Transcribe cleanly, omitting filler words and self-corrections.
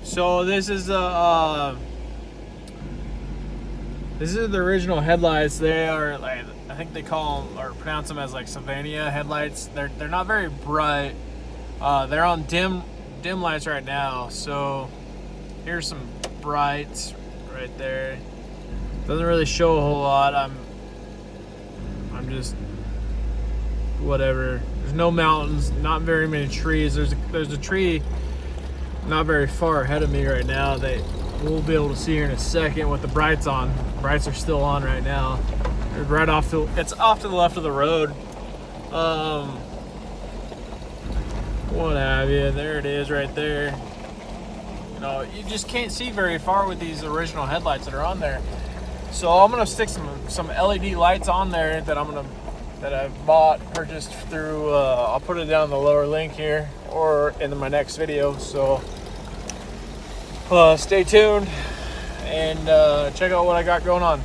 So this is the original headlights. They are like, I think they call them or pronounce them as like Sylvania headlights. They're not very bright. They're on dim lights right now. So here's some brights right there. Doesn't really show a whole lot. I'm just whatever. There's no mountains, not very many trees. There's a tree not very far ahead of me right now that we'll be able to see here in a second with the brights on. The brights are still on right now. They're right off to, it's off to the left of the road. What have you? There it is right there. You know, you just can't see very far with these original headlights that are on there. So I'm gonna stick some LED lights on there that I've purchased through. I'll put it down in the lower link here or in my next video. So stay tuned and check out what I got going on.